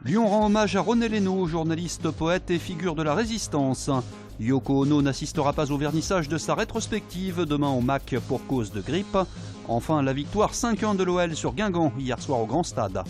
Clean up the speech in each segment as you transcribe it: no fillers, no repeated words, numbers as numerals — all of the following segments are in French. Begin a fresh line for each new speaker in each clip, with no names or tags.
Lyon rend hommage à René Lénaud, journaliste, poète et figure de la Résistance. Yoko Ono n'assistera pas au vernissage de sa rétrospective demain au MAC pour cause de grippe. Enfin, la victoire 5-1 de l'OL sur Guingamp hier soir au Grand Stade.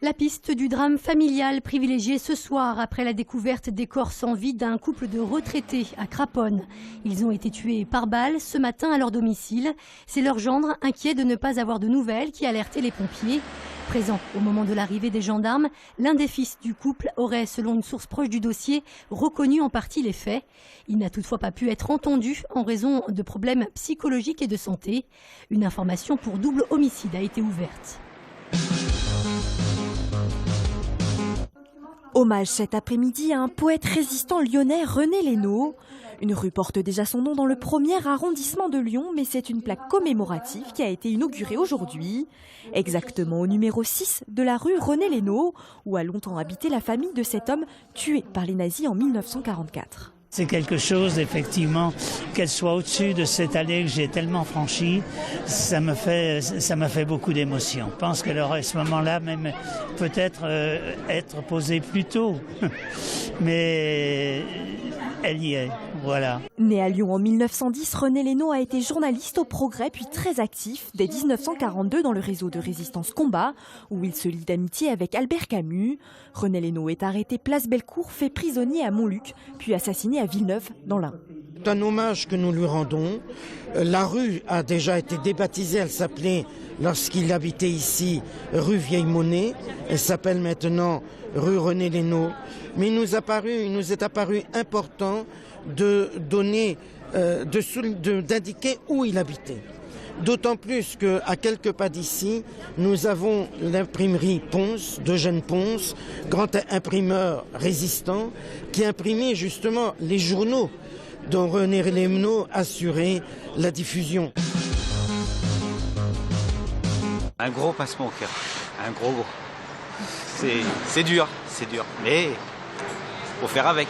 La piste du drame familial privilégiée ce soir après la découverte des corps sans vie d'un couple de retraités à Craponne. Ils ont été tués par balle ce matin à leur domicile. C'est leur gendre, inquiet de ne pas avoir de nouvelles, qui a alerté les pompiers. Présent au moment de l'arrivée des gendarmes, l'un des fils du couple aurait, selon une source proche du dossier, reconnu en partie les faits. Il n'a toutefois pas pu être entendu en raison de problèmes psychologiques et de santé. Une information pour double homicide a été ouverte.
Hommage cet après-midi à un poète résistant lyonnais, René Lénaud. Une rue porte déjà son nom dans le premier arrondissement de Lyon, mais c'est une plaque commémorative qui a été inaugurée aujourd'hui. Exactement au numéro 6 de la rue René Lénaud, où a longtemps habité la famille de cet homme tué par les nazis en 1944.
C'est quelque chose, effectivement, qu'elle soit au-dessus de cette allée que j'ai tellement franchie, ça me fait beaucoup d'émotion. Je pense qu'elle aurait à ce moment-là même peut-être être posée plus tôt, mais elle y est, voilà.
Né à Lyon en 1910, René Lénaud a été journaliste au Progrès puis très actif dès 1942 dans le réseau de résistance Combat, où il se lie d'amitié avec Albert Camus. René Lénaud est arrêté place Bellecour, fait prisonnier à Montluc, puis assassiné à Villeneuve dans l'Ain.
C'est un hommage que nous lui rendons. La rue a déjà été débaptisée, elle s'appelait, lorsqu'il habitait ici, rue Vieille-Monnaie. Elle s'appelle maintenant rue René Lénaud. Mais il nous est apparu important de donner, d'indiquer où il habitait. D'autant plus qu'à quelques pas d'ici, nous avons l'imprimerie Ponce, d'Eugène Ponce, grand imprimeur résistant, qui imprimait justement les journaux dont René Lénaud assurait la diffusion.
Un gros passement au cœur, un gros. C'est dur, mais faut faire avec.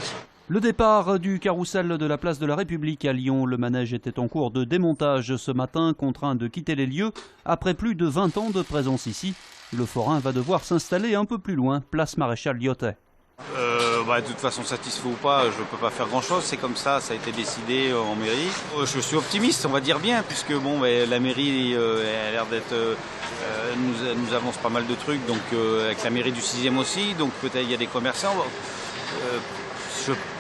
Le départ du carrousel de la place de la République à Lyon. Le manège était en cours de démontage ce matin, contraint de quitter les lieux après plus de 20 ans de présence ici. Le forain va devoir s'installer un peu plus loin, place Maréchal Lyotet.
De toute façon, satisfait ou pas, je ne peux pas faire grand-chose. C'est comme ça a été décidé en mairie. Je suis optimiste, on va dire bien, puisque la mairie a l'air d'être... nous avance pas mal de trucs, donc avec la mairie du 6e aussi, donc peut-être il y a des commerçants.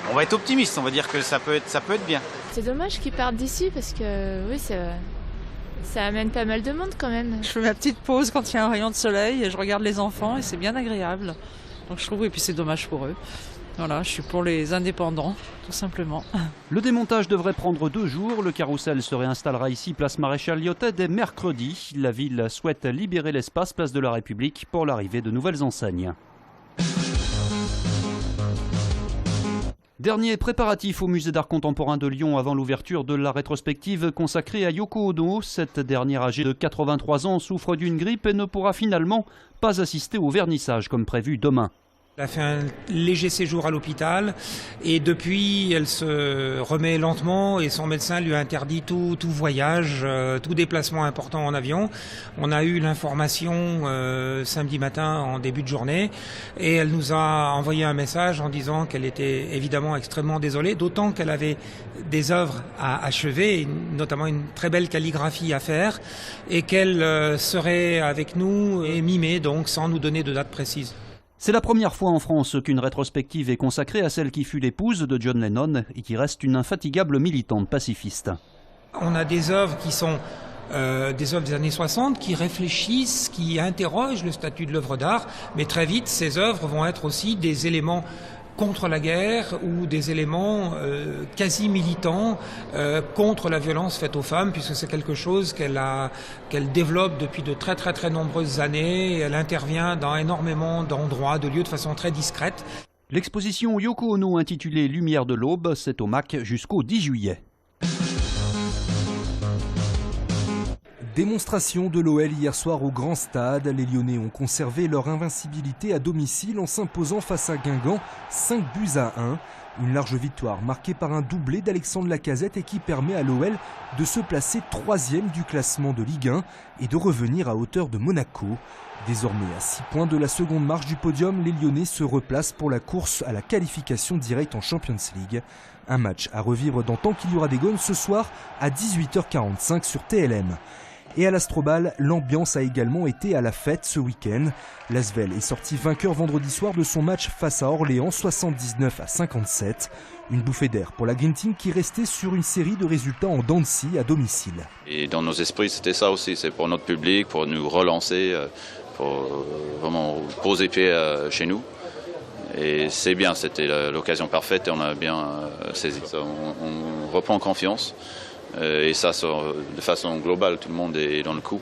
On va être optimiste, on va dire que ça peut être bien.
C'est dommage qu'ils partent d'ici parce que oui, ça amène pas mal de monde quand même.
Je fais ma petite pause quand il y a un rayon de soleil et je regarde les enfants et c'est bien agréable. Donc je trouve, et puis c'est dommage pour eux. Voilà, je suis pour les indépendants, tout simplement.
Le démontage devrait prendre 2 jours. Le carrousel se réinstallera ici, place Maréchal Lyotet, dès mercredi. La ville souhaite libérer l'espace, place de la République, pour l'arrivée de nouvelles enseignes. Dernier préparatif au musée d'art contemporain de Lyon avant l'ouverture de la rétrospective consacrée à Yoko Ono. Cette dernière, âgée de 83 ans, souffre d'une grippe et ne pourra finalement pas assister au vernissage comme prévu demain.
Elle a fait un léger séjour à l'hôpital et depuis elle se remet lentement et son médecin lui a interdit tout voyage, tout déplacement important en avion. On a eu l'information samedi matin en début de journée et elle nous a envoyé un message en disant qu'elle était évidemment extrêmement désolée, d'autant qu'elle avait des œuvres à achever, notamment une très belle calligraphie à faire et qu'elle serait avec nous et mi-mai, donc sans nous donner de date précise.
C'est la première fois en France qu'une rétrospective est consacrée à celle qui fut l'épouse de John Lennon et qui reste une infatigable militante pacifiste.
On a des œuvres qui sont des œuvres des années 60 qui réfléchissent, qui interrogent le statut de l'œuvre d'art, mais très vite ces œuvres vont être aussi des éléments contre la guerre ou des éléments quasi militants contre la violence faite aux femmes, puisque c'est quelque chose qu'elle développe depuis de très très très nombreuses années. Elle intervient dans énormément d'endroits, de lieux de façon très discrète.
L'exposition Yoko Ono intitulée Lumière de l'aube, c'est au MAC jusqu'au 10 juillet.
Démonstration de l'OL hier soir au Grand Stade. Les Lyonnais ont conservé leur invincibilité à domicile en s'imposant face à Guingamp 5-1. Une large victoire marquée par un doublé d'Alexandre Lacazette et qui permet à l'OL de se placer 3e du classement de Ligue 1 et de revenir à hauteur de Monaco. Désormais à 6 points de la seconde marche du podium, les Lyonnais se replacent pour la course à la qualification directe en Champions League. Un match à revivre dans Tant qu'il y aura des gones ce soir à 18h45 sur TLM. Et à l'Astrobal, l'ambiance a également été à la fête ce week-end. L'Asvel est sorti vainqueur vendredi soir de son match face à Orléans 79-57. Une bouffée d'air pour la Green Team qui restait sur une série de résultats en dents de scie à domicile.
Et dans nos esprits, c'était ça aussi, c'est pour notre public, pour nous relancer, pour vraiment poser pied chez nous. Et c'est bien, c'était l'occasion parfaite et on a bien saisi ça. On reprend confiance. Et ça, de façon globale, tout le monde est dans le coup.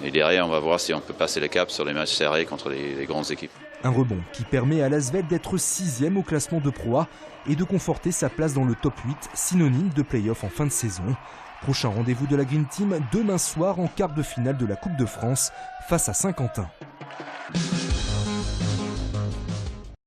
Et derrière, on va voir si on peut passer le cap sur les matchs serrés contre les grandes équipes.
Un rebond qui permet à l'Asvel d'être 6e au classement de Pro A et de conforter sa place dans le top 8, synonyme de play-off en fin de saison. Prochain rendez-vous de la Green Team demain soir en quart de finale de la Coupe de France face à Saint-Quentin.